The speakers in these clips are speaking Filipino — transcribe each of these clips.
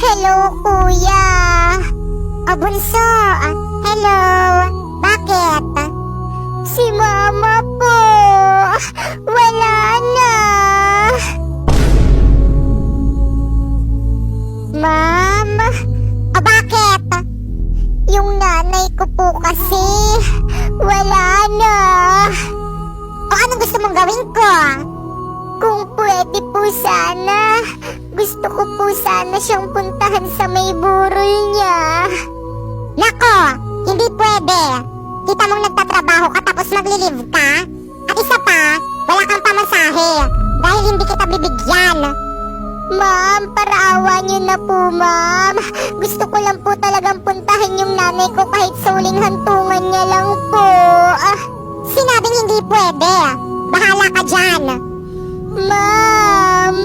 Hello, kuya. Bunso. Hello. Bakit? Si mama po. Wala na. Ma'am? Bakit? Yung nanay ko po kasi wala na. O anong gusto mong gawin ko? Kung pwede po sana, gusto ko po sana siyang puntahan sa may burol niya. Nako, hindi pwede. Kita mong nagtatrabaho ka tapos maglilive ka? At isa pa, wala kang pamasahe dahil hindi kita bibigyan. Ma'am, paraawa niyo na po, ma'am. Gusto ko lang po talagang puntahan yung nanay ko kahit sa huling hantungan niya lang po. Sinabing hindi pwede. Bahala ka dyan. Ma'am.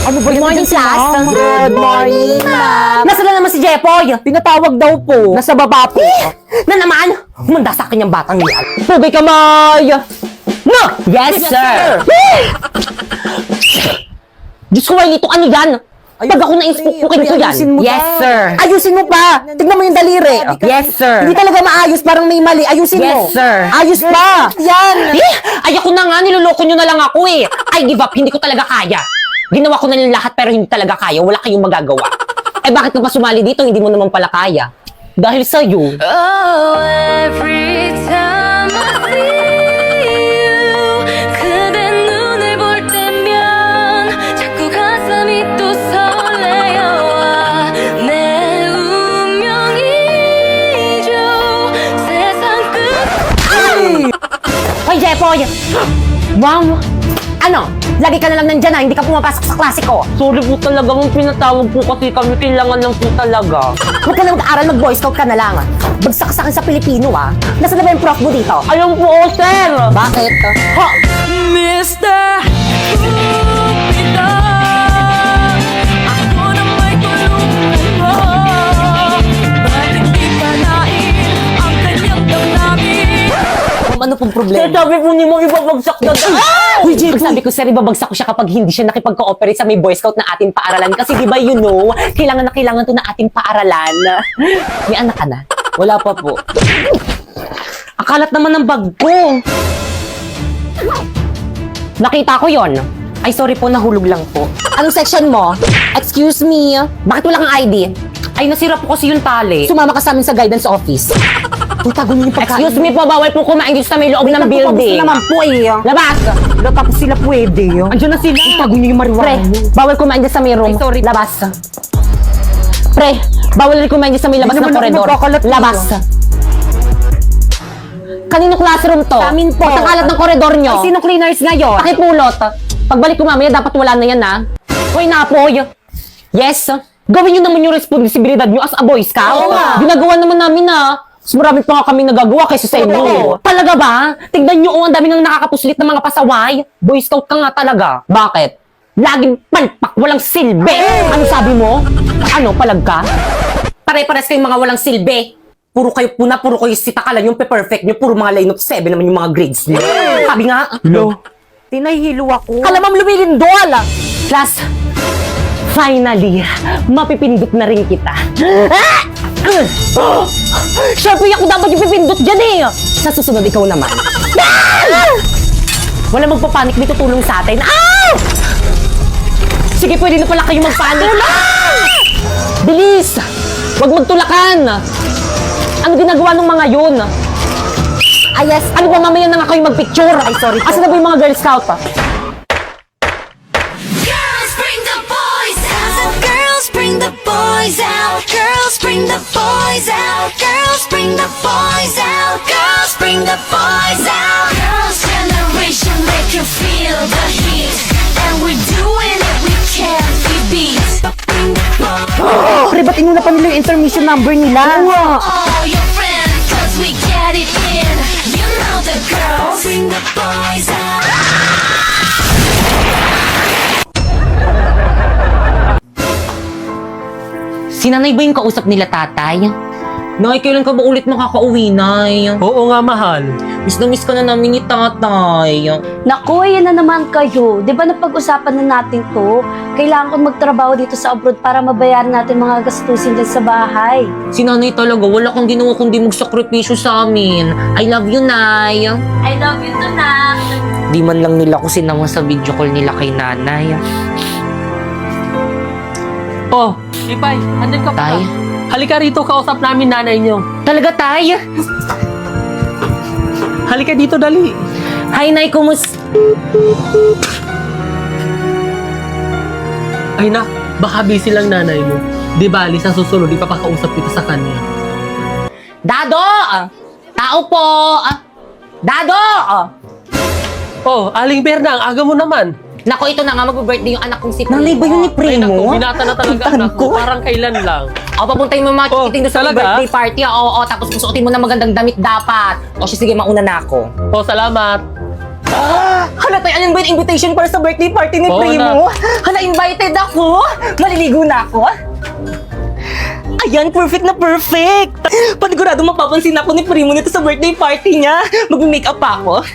Ano ba yung morning, class. Good morning, ma'am. Nasaan na naman si Jepoy? Pinatawag daw po. Nasa baba po. Na naman? Humanda sa akin yung batang yan. Pugay kamay! No! Yes, sir! Diyos ko, Wiley, ano yan? Pag ako na-inspukin ko yan. Yes, sir! Ayusin mo pa. Tignan mo yung daliri. Yes, sir! Hindi talaga maayos, parang may mali. Ayusin mo. Yes, sir! Ayos pa. Yan. Ay, ako na nga, niloloko nyo na lang ako eh. I give up, hindi ko talaga kaya. Ginawa ko na yung lahat pero hindi talaga kaya. Wala kayong magagawa. Eh bakit ka pa sumali dito? Hindi mo naman pala kaya. Dahil sa'yo. Oh, every time I see you 그대 눈을 볼 때면 자꾸 가슴이 또 설레어와 내 운명이죠 세상 끝 Hoy, Jepoy! Wow! Ano? Lagi ka na lang nandyan ha, hindi ka pumapasok sa klase ko. Sorry po talaga, mong pinatawag po kasi kami kailangan lang po talaga. Huwag ka na mag-aaral, mag-boy scout ka na lang. Bagsak sa akin sa Pilipino Nasaan na ba yung prof mo dito? Ayun po, sir! Bakit? Ha? Mr. Cupido ako na may tulungan mo bakit di panain ang kanyang damdamin. Ano pong problema? Sir, sabi po ni mo ibabagsak na Uy, Jake, sabi ko, sir, ibabagsak ko siya kapag hindi siya nakipag-cooperate sa may Boy Scout na ating paaralan. Kasi di ba, you know, kailangan na kailangan to na ating paaralan. May anak ka na? Wala pa po. Akalat naman ng bag ko. Nakita ko yon. Ay, sorry po, nahulog lang po. Anong section mo? Excuse me. Bakit wala kang ID? Ay, nasira po kasi yung tali. Sumama ka sa amin sa guidance office. Tago niyo yung pagkain. Excuse me po, bawal po kumain dito sa may loob ng building. naman po eh. Labas! Tapos sila pwede. Andiyan na sila. Tago niyo yung marijuana. Pre, bawal kumain dyan sa may room. Ay, sorry. Labas. Pre, bawal rin kumain dyan sa may labas Hindi ng naman ako koridor. magkakalat Labas. Kanino classroom to? Sa amin po. Ba't ang kalat ng koridor nyo? Ay, sino cleaners ngayon? Pakipulot. Pagbalik ko mamaya, dapat wala na yan, ha? Hoy, Napoy. Yes. Gawin nyo naman yung responsibilidad nyo as a boy scout. Oo nga. Ginagawa naman namin, ha? Mas marami pa nga kami nagagawa kaysa sa inyo. Oo. Talaga ba? Tignan nyo, ang dami nang nakakapuslit ng mga pasaway. Boy scout ka nga talaga. Bakit? Laging palpak, walang silbi. Ano sabi mo? Ano, palag ka? Pare-pares kayong mga walang silbi. Puro kayo puna, puro kayo sitakalan yung pe-perfect nyo. Puro mga line of 7 naman yung mga grades nyo. Sabi nga, Tinahihilo ako. kalamam lumilindol! Class, finally, mapipindot na rin kita. Siyempre, ako dapat yung pipindot dyan eh. Sa susunod, ikaw naman. Wala magpapanik, may tutulong sa atin. Sige, pwede na pala kayo magpanik. Bilis! Huwag magtulakan! Ano ginagawa ng mga yun? Yes. Ano ba, mamaya na nga kayo magpicture? Ay, sorry po. Asan na ba yung mga Girl Scout? Girls bring the boys out. Girls bring the boys out. Girls bring the boys out. Girls bring the boys out. Girls bring the boys out. Girls generation make you feel the heat. And we're doing it, we can't be beat. Bring the boys. Pre, ba't inuna pa nila yung intermission number nila? All your friends, 'cause we get it in. You know the girls bring the boys out. Si nanay ba yung kausap nila tatay? Nay, kailan ka ba ulit makakauwi, Nay? Oo nga, mahal. Miss na miss ka na namin ni tatay. Naku, ayan na naman kayo. Di ba napag-usapan na natin to? Kailangan ko magtrabaho dito sa abroad para mabayaran natin mga gastusin dyan sa bahay. Si nanay talaga, wala kang ginawa kundi magsakripisyo sa amin. I love you, Nay. I love you to na. Di man lang nila ko sinama sa video call nila kay nanay. Oh, Ipay, andun ka pa. Tay? Halika rito, kausap namin nanay nyo. Talaga, Tay? Halika dito, dali. Hi, Nay, kumusta? Ay nak, baka busy lang nanay mo. Di bali, sa susunod, ipapakausap kita sa kanya. Dado! Tao po! Dado! Oh, Aling Berna, ang aga mo naman. Nako, ito na nga, mag-birthday yung anak kong si Primo. Nanay ba yun ni Ay naku, Primo? binata na talaga Pintahan anak ko. mo. Parang kailan lang. O, papuntayin mo mga Oh, chikiting doon sa talaga? birthday party. Oo, tapos susuotin mo na magandang damit dapat. O, siya, sige, mauna na ako. Oh, salamat. Hala, tayo, anong ba yung invitation para sa birthday party ni Oo Primo? Hala, invited ako. Maliligo na ako. Ayan, perfect na perfect. Panigurado mapapansin ako ni Primo nito sa birthday party niya. Mag-makeup pa ako.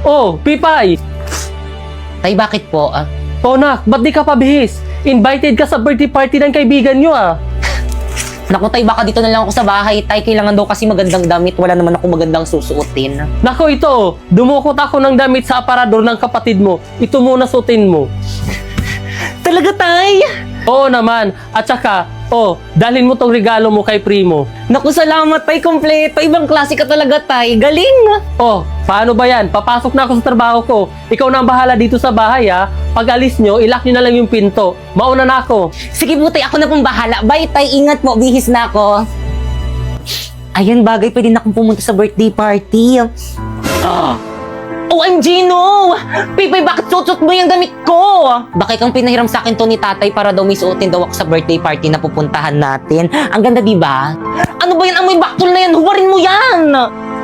Oh, Pipay. Tay, bakit po? Oh, nak, ba't di ka pabihis? Invited ka sa birthday party ng kaibigan nyo, ah. Naku, Tay, baka dito na lang ako sa bahay. Tay, kailangan daw kasi magandang damit. Wala naman ako magandang susuotin. Nako, ito, dumukot ako ng damit sa aparador ng kapatid mo. Ito muna suotin mo. Talaga, Tay? Oo naman. At saka, dalhin mo tong regalo mo kay Primo. Naku, salamat, Tay. Kompleto. Ibang klase ka talaga, Tay. Galing. Oh, paano ba yan? Papasok na ako sa trabaho ko. Ikaw na ang bahala dito sa bahay, ha? Pag alis nyo, ilock nyo na lang yung pinto. Mauna na ako. Sige po, Tay. Ako na pong bahala. Bye, Tay. Ingat mo. Bihis na ako. Ayan, bagay. Pwede na akong pumunta sa birthday party. OMG, no! Pipay, bakit suot mo yung damit ko? Bakit kang pinahiram sa akin to ni tatay para daw may suotin daw ako sa birthday party na pupuntahan natin? Ang ganda, di ba? Ano ba yan? Amoy baktol na yan! Hubarin mo yan!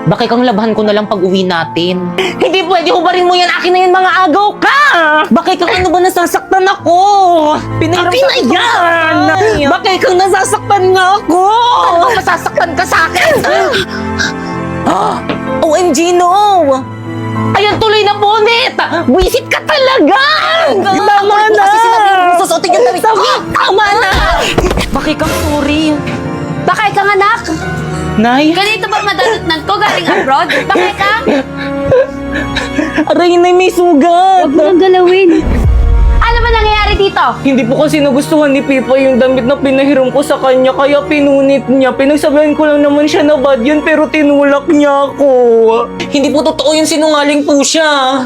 Bakit kang labahan ko na lang pag uwi natin? Hindi pwede! Hubarin mo yan! Akin na yan, mga agaw ka! Bakit kang ano ba nasasaktan ako? Pinahiram sa akin yan! Bakit kang nasasaktan nga ako? Ano ba masasaktan ka sa akin? OMG, no! Ayan, tuloy na bonnet! Wisit ka talaga! Tama na! Kasi sinabi mo, susuotin yung damit. Tama na! Bakit kang sorry? Bakit kang anak? Nay? Ganito ba madalutnan ko galing abroad? Bakit ka? Aray, Nay, may sugat! Huwag mo nang galawin. Ano ba nangyayari dito? Hindi po kasi nagustuhan ni Pipa yung damit na pinahiram ko sa kanya, kaya pinunit niya. Pinagsabihan ko lang naman siya na bad yun, pero tinulak niya ako. Hindi po totoo yun, sinungaling po siya.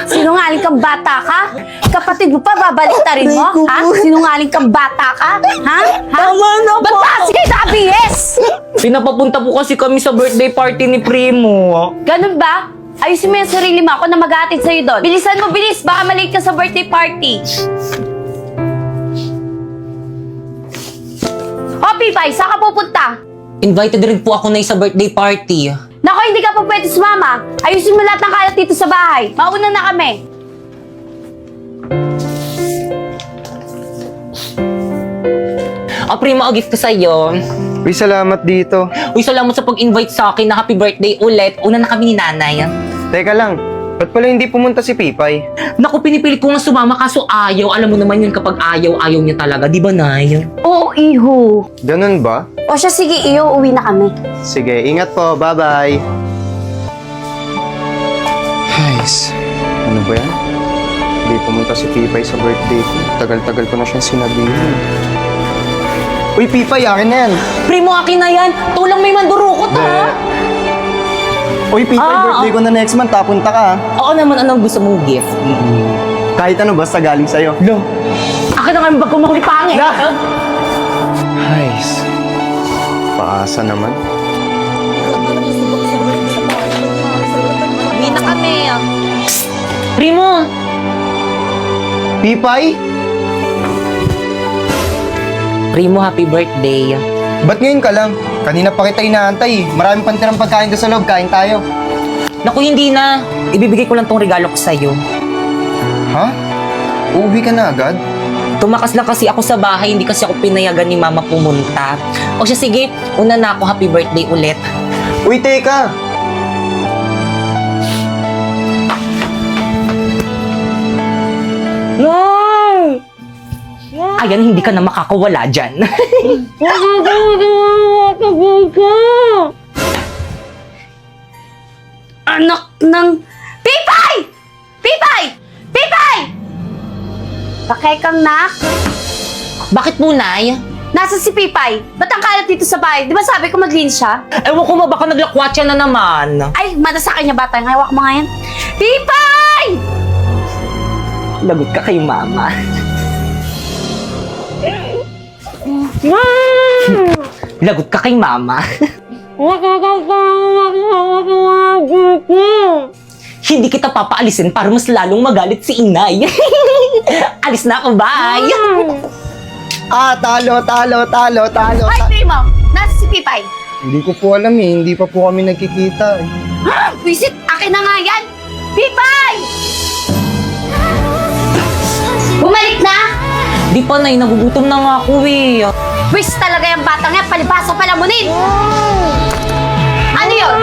Sinungaling kang bata ka? Kapatid mo pa, babaliktarin mo? Ha? Sinungaling kang bata ka? Ha? Tama na po! Ba't ba? Sige, ABS! Pinapapunta po kasi kami sa birthday party ni Primo. Ganun ba? Ayusin mo yung sarili mo. Ako na mag-aatid sa'yo doon. Bilisan mo, bilis! Baka malate ka sa birthday party. O, Pipay, saan ka pupunta? Invited rin po ako na sa birthday party. Nako, hindi ka pa pwede sumama. Ayusin mo lahat ng kalat dito sa bahay. Mauna na kami. Primo, a gift ko sa'yo. Uy, salamat dito. Uy, salamat sa pag-invite sa akin na happy birthday ulit. Una na kami ni nanay. Teka lang, ba't pala hindi pumunta si Pipay? Naku, pinipilit ko nga sumama kaso ayaw. Alam mo naman yun kapag ayaw, ayaw niya talaga. Di ba, Nay? Oo, iho. Ganun ba? O siya, sige, iyo. Uwi na kami. Sige, ingat po. Bye-bye. Guys, ano ba yan? Hindi pumunta si Pipay sa birthday ko. Tagal-tagal ko na siyang sinabihin. Uy, Pipay, akin na yan. Primo, akin na yan. Tulang may mandurukot, ha? Uy, Pipay, birthday ko na next month. Punta ka, ha? Oo naman, anong gusto mong gift? Kahit ano, basta galing sa'yo. Lo, akin na nga yung bag ko mahuli pangit. Guys, paasa naman. Uwi na kami. Primo! Pipay? Primo, happy birthday. Ba't ngayon ka lang? Kanina pa kita inaantay. Marami pang tirang pagkain doon sa loob. Kain tayo. Naku, hindi na. Ibibigay ko lang tong regalo ko sa'yo. Ha? Uuwi ka na agad? Tumakas lang kasi ako sa bahay, hindi kasi ako pinayagan ni mama pumunta. O siya, sige, una na ako, happy birthday ulit. Uy, teka! Ayan, hindi ka na makakawala dyan. Anak ng... Pipay! Pipay! Pipay! Pakekang nak? Bakit po, Nay? Nasaan si Pipay? Ba't ang kalat dito sa bahay? Di ba sabi ko maglinis siya? Ewan ko ba, baka naglakwatsa na naman. Ay, mada sa kanya bata. Hawak mo nga yan. Pipay! Lagot ka kay mama. Lagot ka kay mama. Hindi kita papaalisin para mas lalong magalit si inay. Alis na ako, bye! Talo. Hoy, Primo! Nasaan si Pipay? Hindi ko po alam eh, hindi pa po kami nagkikita eh. Visit, akin na nga yan! Pipay! Bumalik na! Di pa, Nay, nagugutom na nga ako eh. Wish talaga yung batang yan, palibasa palamunin! Ano yun?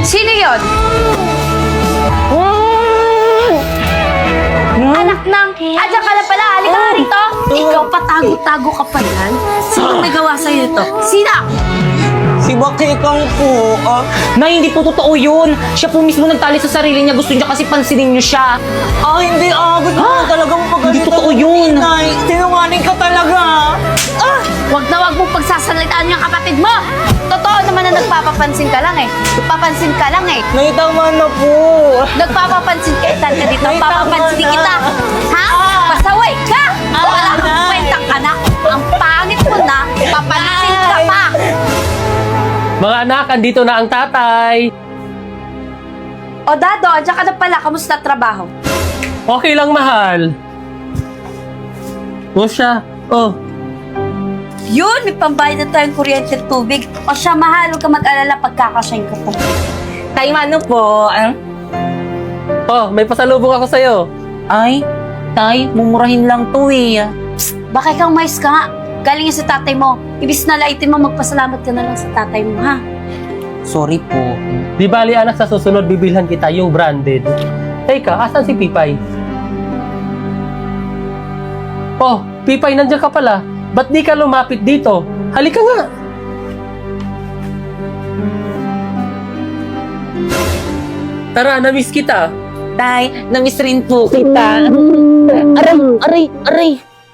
Sino yun? Anak ng... Andiyan ka na pala, halika nga rito! Ikaw patago-tago ka pa yan? Sino may gawa sa'yo ito? Sino? Si Bakekang po. Nay, hindi po totoo yun. Siya po mismo nagtali sa sarili niya. Gusto niya kasi pansinin niyo siya. Hindi. Gusto ko talagang pagalitan. Hindi totoo yun. Nay, sinungaling ka talaga. Huwag na huwag mong pagsasalitaan yung kapatid mo! Totoo naman na nagpapapansin ka lang eh. Nagpapansin ka lang eh. Nay, tama na po. Nagpapapansin ka, itan ka dito. Papapansin kita. Ha? Pasaway ka! Wala kang kwentang anak. Ang pangit mo na, papansin ka pa. Mga anak, andito na ang tatay. O Dado, andyan ka na pala. Kamusta trabaho? Okay lang, mahal. O siya. Oh, Yun, may pambayad na tayong kuryente at tubig. O siya, mahal, huwag ka mag-alala pagkakasyahin ko to. Tay, ano po? may pasalubong ako sa'yo. Ay, Tay, mumurahin lang to eh. Bakit kang mais ka nga? Galing yan sa tatay mo. Ibis na laitin mo, magpasalamat ka na lang sa tatay mo, ha? Sorry po. Di bali, anak, sa susunod bibilhan kita yung branded. Teka, asan si Pipay? Oh, Pipay, nandiyan ka pala. Ba't di ka lumapit dito? Halika nga. Tara, na-miss kita. Tay, namiss rin po kita.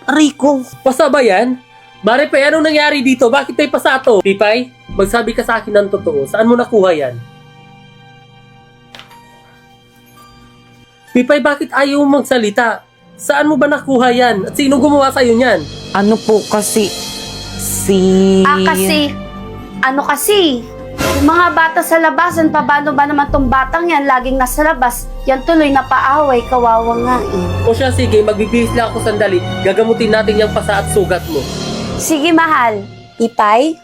Aray ko. Pasa ba yan? Maripay, anong nangyari dito? Bakit may pasato? Pipay, magsabi ka sa akin ng totoo. Saan mo nakuha yan? Pipay, bakit ayaw mo magsalita? Saan mo ba nakuha yan? At sino gumawa sa'yo niyan? Ano po kasi, Ano kasi? Yung mga bata sa labasan, paano ba naman tong batang yan? Laging nasa labas. Yan tuloy napaaway, kawawa nga eh. O siya, sige, magbibihis lang ako sandali. Gagamutin natin yung pasa at sugat mo. Sige, mahal. Ipay?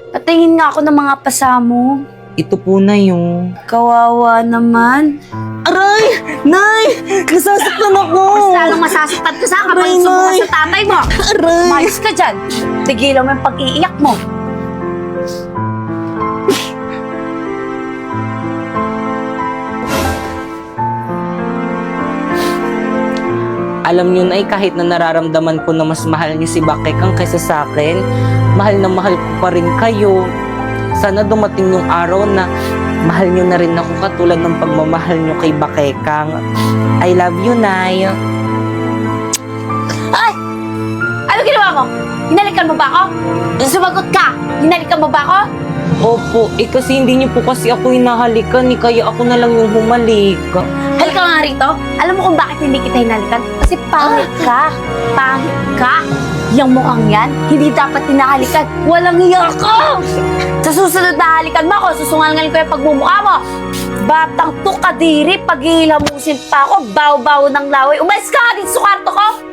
Patingin nga ako ng mga pasa mo. ito po na yung... Kawawa naman. Aray! Nay! Nasasaktan ako! Mas lalong masasaktan ka sa kapag sumuka sa tatay mo. Aray! Mayos ka dyan. Tigilan mo yung pag-iiyak mo. Alam nyo na kahit na nararamdaman ko na mas mahal niyo si Bakekang kaysa sa akin, mahal na mahal ko pa rin kayo. Sana dumating yung araw na mahal nyo na rin ako katulad ng pagmamahal nyo kay Bakekang. I love you, Nay. Ay! Ano ginawa mo? Hinalikan mo ba ako? Sumagot ka! Hinalikan mo ba ako? Opo, kasi hindi niyo po kasi ako hinahalikan, kaya ako na lang yung humalik. Halika nga rito. Alam mo kung bakit hindi kita hinalikan? Kasi pangit ka. Pangit ka. Yung mukhang yan, hindi dapat hinahalikan. Walang hiya ka! Sa susunod na halikan mo ako, susungalingan ko yung pagmumukha mo. Batang to kadiri, pag-ihilamusin pa ako, baw-baw ng laway. Umalis ka nga dito sa kwarto ko!